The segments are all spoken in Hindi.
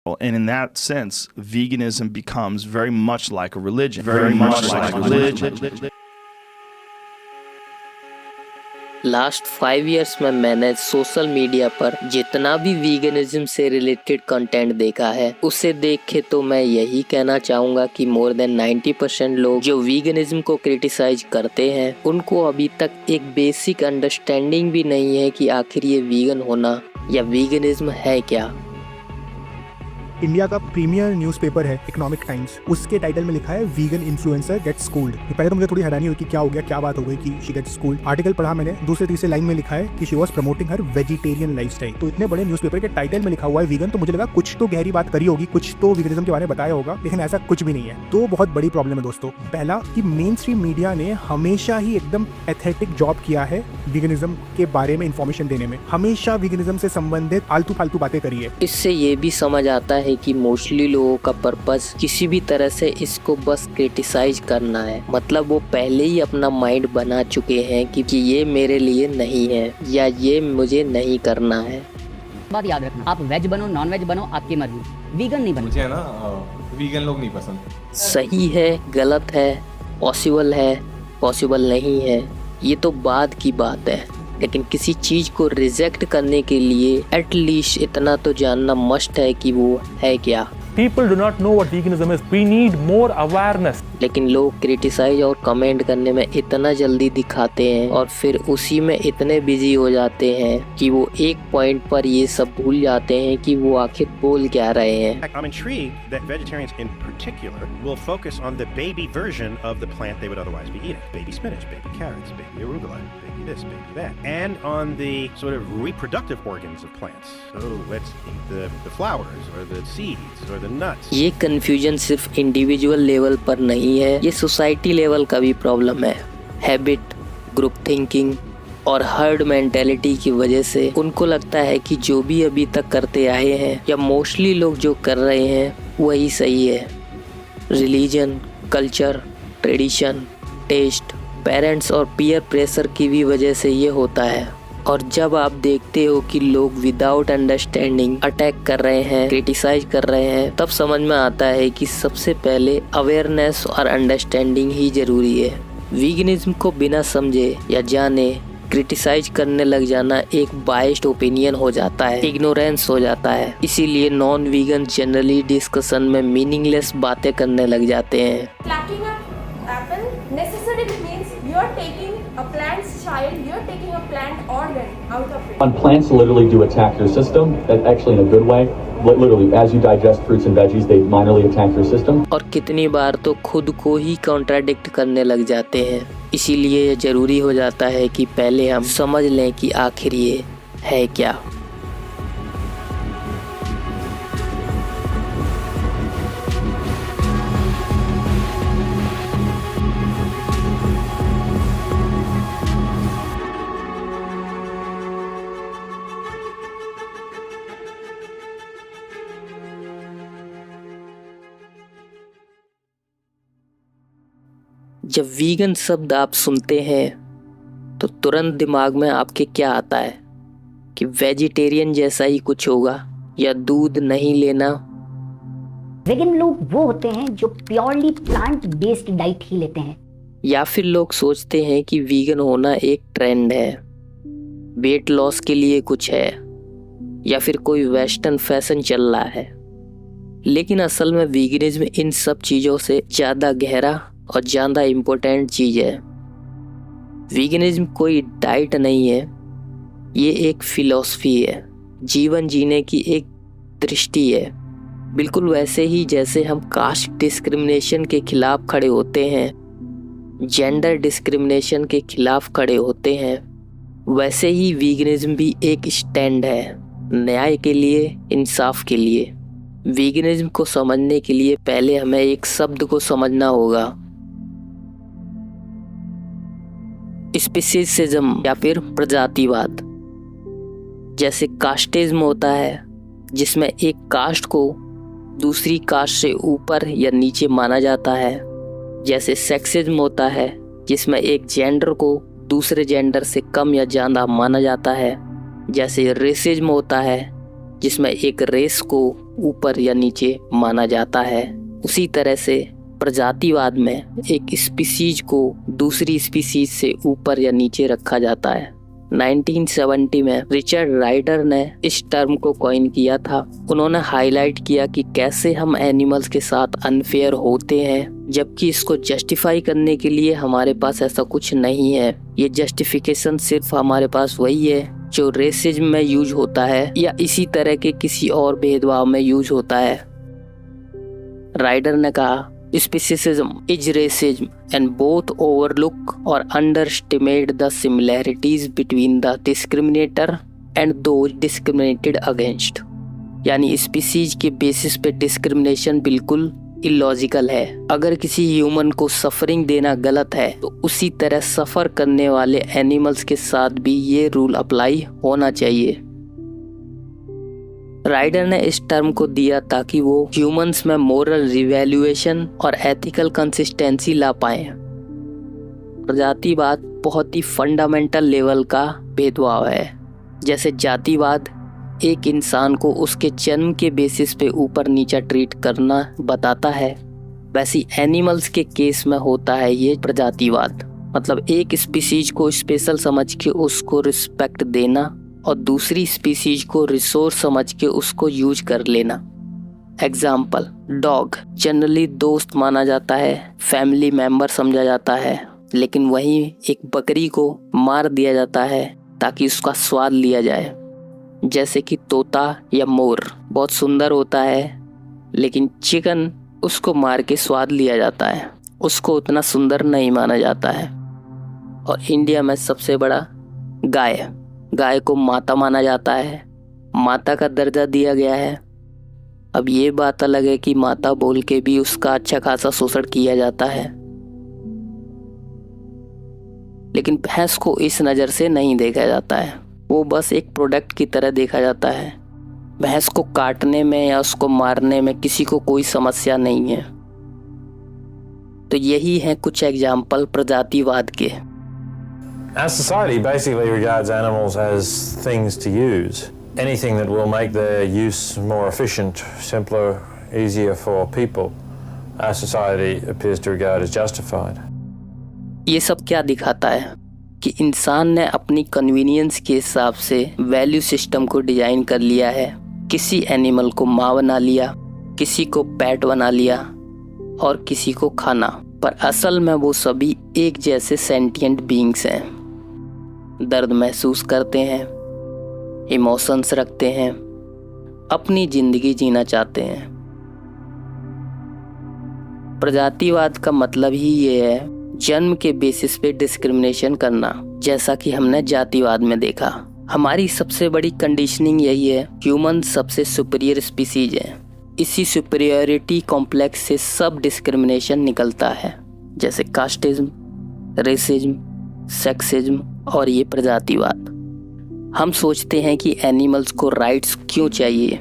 And in that sense, veganism becomes very much like a religion. Very much like a religion. Last 5 years में मैंने सोशल मीडिया पर जितना भी वीगनिज्म से रिलेटेड कंटेंट देखा है उसे देख के तो मैं यही कहना चाहूँगा कि मोर देन 90% लोग जो वीगनिज्म को क्रिटिसाइज करते हैं उनको अभी तक एक बेसिक अंडरस्टैंडिंग भी नहीं है कि आखिर ये वीगन होना या वीगनिज्म है क्या। इंडिया का प्रीमियर न्यूज़पेपर है इकोनॉमिक टाइम्स, उसके टाइटल में लिखा है वीगन इन्फ्लुएंसर गेट्स स्कूल्ड। पहले तो मुझे थोड़ी हैरानी हुई कि क्या हो गया, क्या बात हो गई कि शी गेट्स स्कूल्ड। आर्टिकल पढ़ा मैंने, दूसरे तीसरे लाइन में लिखा है कि she was promoting her vegetarian lifestyle. तो इतने बड़े न्यूज़पेपर के टाइटल में लिखा हुआ है वीगन, तो मुझे लगा कुछ तो गहरी बात करी होगी, कुछ तो वीगनिज्म के बारे में बताया होगा, लेकिन ऐसा कुछ भी नहीं है। तो बहुत बड़ी प्रॉब्लम है दोस्तों। पहला कि मेन स्ट्रीम मीडिया ने हमेशा ही एकदम एथेटिक जॉब किया है वीगनिज्म के बारे में इंफॉर्मेशन देने में, हमेशा वीगनिज्म से संबंधित आलतू फालतू बातें करी है। इससे ये भी समझ आता है कि मोस्टली लोगों का पर्पस किसी भी तरह से इसको बस क्रिटिसाइज करना है, मतलब वो पहले ही अपना माइंड बना चुके हैं कि ये मेरे लिए नहीं है या ये मुझे नहीं करना है। बात याद रखना, आप वेज बनो नॉन वेज बनो आपकी मर्जी, वीगन नहीं बनो। मुझे ना वीगन लोग नहीं पसंद। सही है, गलत है, पॉसिबल नहीं है, ये तो बाद की बात है, लेकिन किसी चीज को रिजेक्ट करने के लिए एटलीस्ट इतना तो जानना मस्ट है कि वो है क्या। People do not know what veganism is. We need more awareness. लेकिन लोग क्रिटिसाइज और कमेंट करने में इतना जल्दी दिखाते हैं और फिर उसी में इतने बिजी हो जाते हैं कि वो एक पॉइंट पर ये सब भूल जाते हैं कि वो आखिर बोल क्या रहे हैं। I'm intrigued that vegetarians in particular will focus on the baby version of the plant they would otherwise be eating. Baby spinach, baby carrots, baby arugula, baby this, baby that. And on the sort of reproductive organs of plants. So let's eat the flowers or the seeds or the nuts. ये कंफ्यूजन सिर्फ इंडिविजुअल लेवल पर नहीं है, ये सोसाइटी लेवल का भी प्रॉब्लम है। हैबिट, ग्रुप थिंकिंग और हर्ड मेंटेलिटी की वजह से उनको लगता है कि जो भी अभी तक करते आए हैं या मोस्टली लोग जो कर रहे हैं वही सही है। Religion, culture, tradition, taste, parents और पीयर प्रेशर की भी वजह से ये होता है। और जब आप देखते हो कि लोग विदाउट अंडरस्टैंडिंग अटैक कर रहे हैं, क्रिटिसाइज कर रहे हैं, तब समझ में आता है कि सबसे पहले अवेयरनेस और अंडरस्टैंडिंग ही जरूरी है। वीगनिज्म को बिना समझे या जाने क्रिटिसाइज करने लग जाना एक बायस्ड ओपिनियन हो जाता है, इग्नोरेंस हो जाता है। इसीलिए नॉन वीगन जनरली डिस्कशन में मीनिंगलेस बातें करने लग जाते हैं। Plucking an apple necessarily means you're taking a plant's child, you're taking a plant organ out of it. And plants literally do attack your system, that actually in a good way. Literally, as you digest fruits and veggies, they minorly attack your system. और कितनी बार तो खुद को ही कॉन्ट्राडिक्ट करने लग जाते हैं। इसीलिए ये जरूरी हो जाता है कि पहले हम समझ लें कि आखिर ये है क्या। जब वीगन शब्द आप सुनते हैं तो तुरंत दिमाग में आपके क्या आता है कि वेजिटेरियन जैसा ही कुछ होगा या दूध नहीं लेना। वेगन लोग वो होते हैं जो प्योरली प्लांट बेस्ड डाइट ही लेते हैं। या फिर लोग सोचते हैं कि वीगन होना एक ट्रेंड है, वेट लॉस के लिए कुछ है या फिर कोई वेस्टर्न फैशन चल रहा है। लेकिन असल में वीगनिज्म इन सब चीज़ों से ज़्यादा गहरा और ज़्यादा इम्पोर्टेंट चीज़ है। वीगनिज्म कोई डाइट नहीं है, ये एक फिलॉसफी है, जीवन जीने की एक दृष्टि है। बिल्कुल वैसे ही जैसे हम कास्ट डिस्क्रिमिनेशन के खिलाफ खड़े होते हैं, जेंडर डिस्क्रिमिनेशन के खिलाफ खड़े होते हैं, वैसे ही वीगनिज्म भी एक स्टैंड है न्याय के लिए, इंसाफ के लिए। वीगनिज्म को समझने के लिए पहले हमें एक शब्द को समझना होगा, स्पीसीसिज्म या फिर प्रजातिवाद। जैसे कास्टिज्म होता है जिसमें एक कास्ट को दूसरी कास्ट से ऊपर या नीचे माना जाता है। जैसे सेक्सिज्म होता है जिसमें एक जेंडर को दूसरे जेंडर से कम या ज़्यादा माना जाता है। जैसे रेसिज्म होता है जिसमें एक रेस को ऊपर या नीचे माना जाता है, उसी तरह से प्रजातिवाद में एक स्पीसीज को दूसरी स्पीसीज से ऊपर या नीचे रखा जाता है। 1970 में रिचर्ड राइडर ने इस टर्म को कॉइन किया था। उन्होंने हाईलाइट किया कि कैसे हम एनिमल्स के साथ अनफेयर होते हैं, जबकि इसको जस्टिफाई करने के लिए हमारे पास ऐसा कुछ नहीं है। ये जस्टिफिकेशन सिर्फ हमारे पास वही है जो रेसिज्म में यूज होता है या इसी तरह के किसी और भेदभाव में यूज होता है। राइडर ने कहा, Speciesism is racism and both overlook or underestimate the similarities between the discriminator and those discriminated against। यानी स्पीसीज के बेसिस पे डिस्क्रिमिनेशन बिल्कुल इलॉजिकल है। अगर किसी ह्यूमन को सफरिंग देना गलत है तो उसी तरह सफ़र करने वाले एनिमल्स के साथ भी ये रूल अप्लाई होना चाहिए। राइडर ने इस टर्म को दिया ताकि वो ह्यूमंस में मोरल रिवैल्यूएशन और एथिकल कंसिस्टेंसी ला पाए। प्रजातिवाद बहुत ही फंडामेंटल लेवल का भेदभाव है। जैसे जातिवाद एक इंसान को उसके जन्म के बेसिस पे ऊपर नीचा ट्रीट करना बताता है, वैसी एनिमल्स के केस में होता है ये प्रजातिवाद। मतलब एक स्पीसीज को स्पेशल समझ के उसको रिस्पेक्ट देना और दूसरी स्पीसीज को रिसोर्स समझ के उसको यूज कर लेना। एग्जाम्पल, डॉग जनरली दोस्त माना जाता है, फैमिली मेंबर समझा जाता है, लेकिन वहीं एक बकरी को मार दिया जाता है ताकि उसका स्वाद लिया जाए। जैसे कि तोता या मोर बहुत सुंदर होता है, लेकिन चिकन उसको मार के स्वाद लिया जाता है, उसको उतना सुंदर नहीं माना जाता है। और इंडिया में सबसे बड़ा गाय को माता माना जाता है, माता का दर्जा दिया गया है। अब ये बात अलग है कि माता बोल के भी उसका अच्छा खासा शोषण किया जाता है, लेकिन भैंस को इस नज़र से नहीं देखा जाता है, वो बस एक प्रोडक्ट की तरह देखा जाता है। भैंस को काटने में या उसको मारने में किसी को कोई समस्या नहीं है। तो यही है कुछ एग्जाम्पल प्रजातिवाद के। Our society basically regards animals as things to use. Anything that will make their use more efficient, simpler, easier for people, our society appears to regard as justified. ये सब क्या दिखाता है कि इंसान ने अपनी कन्वीनियंस के हिसाब से वैल्यू सिस्टम को डिजाइन कर लिया है। किसी एनिमल को माँ बना लिया, किसी को पेट बना लिया और किसी को खाना, पर असल में वो सभी एक जैसे सेंटिएंट बीइंग्स हैं। दर्द महसूस करते हैं, इमोशंस रखते हैं, अपनी जिंदगी जीना चाहते हैं। प्रजातिवाद का मतलब ही ये है जन्म के बेसिस पे डिस्क्रिमिनेशन करना, जैसा कि हमने जातिवाद में देखा। हमारी सबसे बड़ी कंडीशनिंग यही है, ह्यूमन सबसे सुपीरियर स्पीसीज है। इसी सुपीरियरिटी कॉम्प्लेक्स से सब डिस्क्रिमिनेशन निकलता है, जैसे कास्टिज्म, रेसिज्म, सेक्सिज्म और ये प्रजातिवाद। हम सोचते हैं कि एनिमल्स को राइट्स क्यों चाहिए,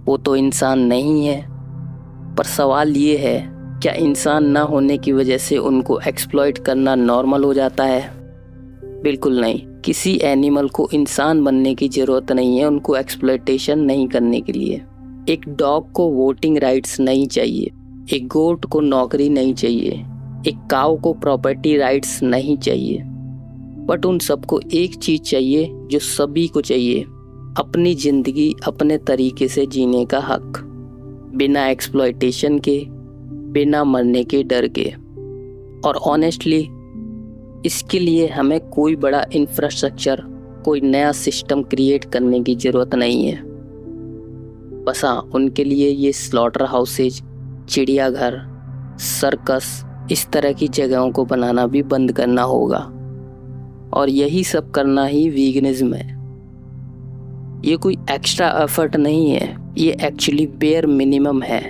वो तो इंसान नहीं है। पर सवाल ये है, क्या इंसान ना होने की वजह से उनको एक्सप्लॉइट करना नॉर्मल हो जाता है? बिल्कुल नहीं। किसी एनिमल को इंसान बनने की ज़रूरत नहीं है उनको एक्सप्लॉइटेशन नहीं करने के लिए। एक डॉग को वोटिंग राइट्स नहीं चाहिए, एक गोट को नौकरी नहीं चाहिए, एक काऊ को प्रॉपर्टी राइट्स नहीं चाहिए, बट उन सबको एक चीज़ चाहिए जो सभी को चाहिए, अपनी ज़िंदगी अपने तरीके से जीने का हक, बिना एक्सप्लॉइटेशन के, बिना मरने के डर के। और ऑनेस्टली इसके लिए हमें कोई बड़ा इंफ्रास्ट्रक्चर, कोई नया सिस्टम क्रिएट करने की ज़रूरत नहीं है। बस हाँ, उनके लिए ये स्लॉटर हाउसेज, चिड़ियाघर, सर्कस, इस तरह की जगहों को बनाना भी बंद करना होगा। और यही सब करना ही वीगनिज्म है। ये कोई एक्स्ट्रा एफर्ट नहीं है, ये एक्चुअली बेयर मिनिमम है,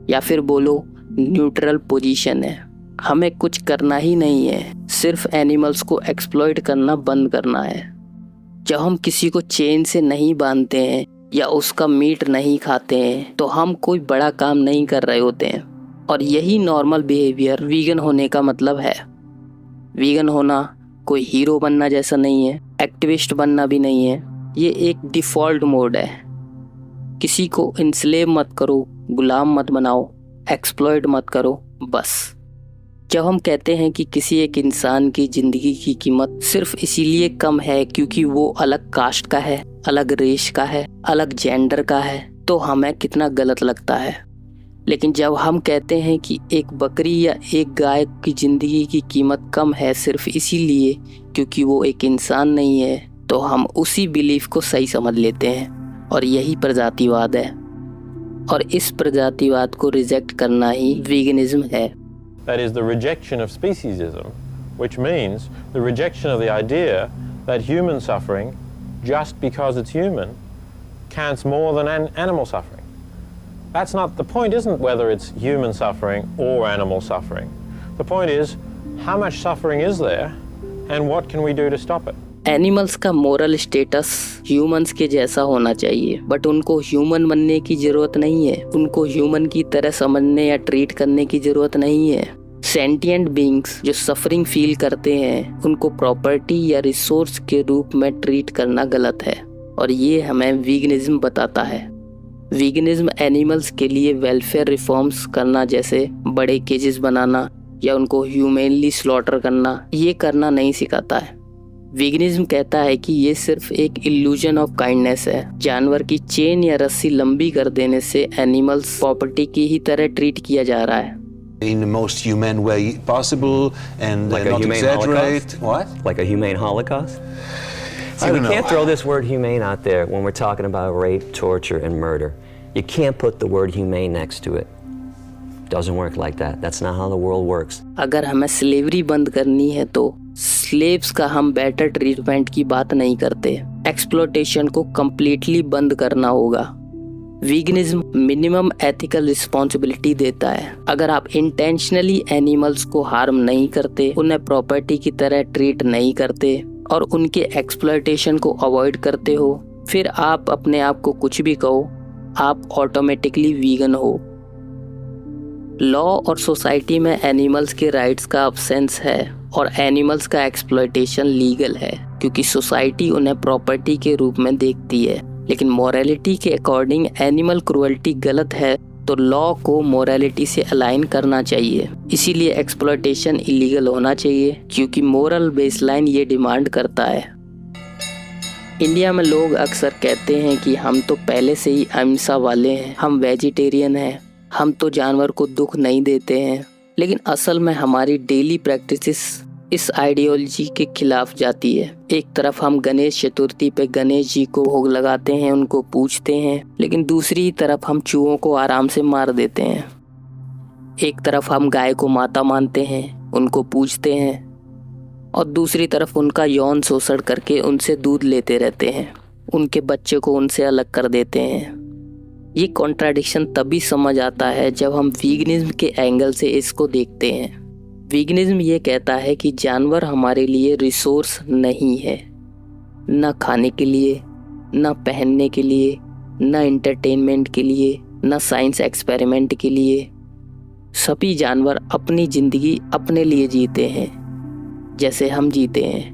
या फिर बोलो न्यूट्रल पोजीशन है। हमें कुछ करना ही नहीं है, सिर्फ एनिमल्स को एक्सप्लॉइट करना बंद करना है। जब हम किसी को चेन से नहीं बांधते हैं या उसका मीट नहीं खाते हैं तो हम कोई बड़ा काम नहीं कर रहे होते हैं। और यही नॉर्मल बिहेवियर वीगन होने का मतलब है। वीगन होना कोई हीरो बनना जैसा नहीं है, एक्टिविस्ट बनना भी नहीं है। ये एक डिफ़ॉल्ट मोड है। किसी को इंस्लेव मत करो, गुलाम मत बनाओ, एक्सप्लॉइट मत करो, बस। जब हम कहते हैं कि किसी एक इंसान की ज़िंदगी की कीमत सिर्फ इसीलिए कम है क्योंकि वो अलग कास्ट का है, अलग रेस का है, अलग जेंडर का है, तो हमें कितना गलत लगता है। लेकिन जब हम कहते हैं कि एक बकरी या एक गाय की ज़िंदगी की कीमत कम है सिर्फ इसीलिए क्योंकि वो एक इंसान नहीं है, तो हम उसी बिलीफ को सही समझ लेते हैं, और यही प्रजातिवाद है। और इस प्रजातिवाद को रिजेक्ट करना ही वीगनिज्म है। That is the rejection of speciesism, which means the rejection of the idea that human suffering, just because it's human, counts more than animal suffering. That's not the point, isn't whether it's human suffering or animal suffering. The point is, how much suffering is there and what can we do to stop it? Animals का मोरल स्टेटस ह्यूमंस के जैसा होना चाहिए, बट उनको ह्यूमन बनने की ज़रूरत नहीं है, उनको ह्यूमन की तरह समझने या ट्रीट करने की ज़रूरत नहीं है। सेंटिएंट बीइंग्स जो सफरिंग फील करते हैं, उनको प्रॉपर्टी या रिसोर्स के रूप में ट्रीट करना गलत है, और ये हमें वीगनिज्म बताता है। वीगनिज्म एनिमल्स के लिए वेलफेयर रिफॉर्म्स करना, जैसे बड़े केजेस बनाना या उनको ह्यूमेनली स्लॉटर करना, ये करना नहीं सिखाता है। वीगनिज्म कहता है कि ये सिर्फ एक इल्यूजन ऑफ काइंडनेस है। जानवर की चेन या रस्सी लंबी कर देने से एनिमल्स प्रॉपर्टी की ही तरह ट्रीट किया जा रहा है। In the most humane way possible and like not exaggerate. What? Like a humane holocaust? See, we can't throw this word humane out there when we're talking about rape, torture, and murder. You can't put the word humane next to it. Doesn't work like that. That's not how the world works. अगर हमें स्लेवरी बंद करनी है तो स्लेव्स का हम बेटर ट्रीटमेंट की बात नहीं करते, एक्सप्लॉयटेशन को कम्प्लीटली बंद करना होगा। वीगनिज्म मिनिमम एथिकल रिस्पॉन्सिबिलिटी देता है। अगर आप इंटेंशनली एनिमल्स को हार्म नहीं करते, उन्हें प्रॉपर्टी की तरह ट्रीट नहीं करते और उनके एक्सप्लॉयटेशन को अवॉइड करते हो, फिर आप अपने आप को कुछ भी कहो, आप ऑटोमेटिकली वीगन हो। लॉ और सोसाइटी में एनिमल्स के राइट्स का अब्सेंस है और एनिमल्स का एक्सप्लॉयटेशन लीगल है क्योंकि सोसाइटी उन्हें प्रॉपर्टी के रूप में देखती है। लेकिन मोरालिटी के अकॉर्डिंग एनिमल क्रूअल्टी गलत है, तो लॉ को मोरालिटी से अलाइन करना चाहिए। इसीलिए एक्सप्लॉयटेशन इलीगल होना चाहिए क्योंकि मोरल बेसलाइन ये डिमांड करता है। इंडिया में लोग अक्सर कहते हैं कि हम तो पहले से ही अहिंसा वाले हैं, हम वेजिटेरियन हैं, हम तो जानवर को दुख नहीं देते हैं। लेकिन असल में हमारी डेली प्रैक्टिसेस इस आइडियोलॉजी के खिलाफ जाती है। एक तरफ हम गणेश चतुर्थी पे गणेश जी को भोग लगाते हैं, उनको पूजते हैं, लेकिन दूसरी तरफ हम चूहों को आराम से मार देते हैं। एक तरफ हम गाय को माता मानते हैं, उनको पूजते हैं, और दूसरी तरफ उनका यौन शोषण करके उनसे दूध लेते रहते हैं, उनके बच्चे को उनसे अलग कर देते हैं। ये कॉन्ट्राडिक्शन तभी समझ आता है जब हम वीगनिज्म के एंगल से इसको देखते हैं। वीगनिज्म ये कहता है कि जानवर हमारे लिए रिसोर्स नहीं है, न खाने के लिए, न पहनने के लिए, न एंटरटेनमेंट के लिए, न साइंस एक्सपेरिमेंट के लिए। सभी जानवर अपनी ज़िंदगी अपने लिए जीते हैं जैसे हम जीते हैं।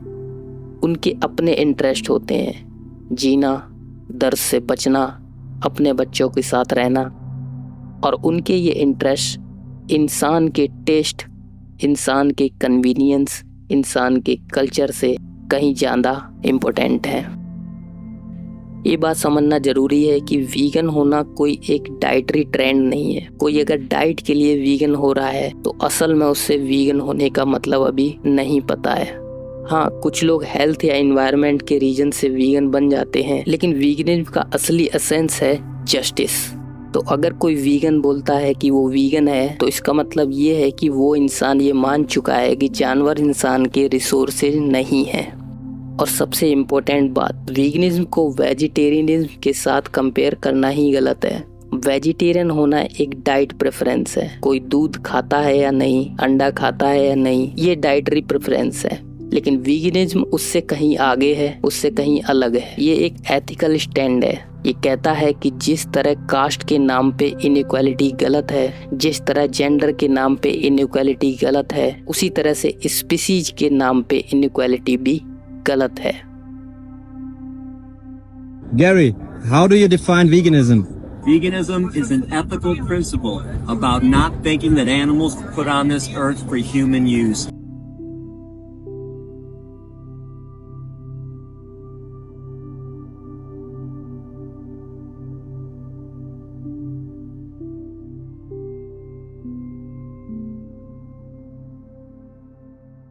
उनके अपने इंटरेस्ट होते हैं, जीना, दर्द से बचना, अपने बच्चों के साथ रहना, और उनके ये इंटरेस्ट इंसान के टेस्ट, इंसान के कन्वीनियंस, इंसान के कल्चर से कहीं ज़्यादा इम्पोर्टेंट है। ये बात समझना ज़रूरी है कि वीगन होना कोई एक डाइटरी ट्रेंड नहीं है। कोई अगर डाइट के लिए वीगन हो रहा है तो असल में उससे वीगन होने का मतलब अभी नहीं पता है। हाँ, कुछ लोग हेल्थ या एनवायरनमेंट के रीजन से वीगन बन जाते हैं, लेकिन वीगनिज्म का असली एसेंस है जस्टिस। तो अगर कोई वीगन बोलता है कि वो वीगन है, तो इसका मतलब ये है कि वो इंसान ये मान चुका है कि जानवर इंसान के रिसोर्सेज नहीं हैं। और सबसे इम्पोर्टेंट बात, वीगनिज्म को वेजिटेरियनिज्म के साथ कंपेयर करना ही गलत है। वेजिटेरियन होना एक डाइट प्रेफरेंस है। कोई दूध खाता है या नहीं, अंडा खाता है या नहीं, ये डाइटरी प्रेफरेंस है। लेकिन वीगनिज्म उससे कहीं आगे है, उससे कहीं अलग है। ये एक एथिकल स्टैंड है। ये कहता है कि जिस तरह कास्ट के नाम पे इनइक्वालिटी गलत है, जिस तरह जेंडर के नाम पे इनइक्वालिटी गलत है, उसी तरह से स्पीसीज के नाम पे इनइक्वालिटी भी गलत है। Gary, how do you define veganism? Veganism is an ethical principle about not thinking that animals were put on this earth for human use.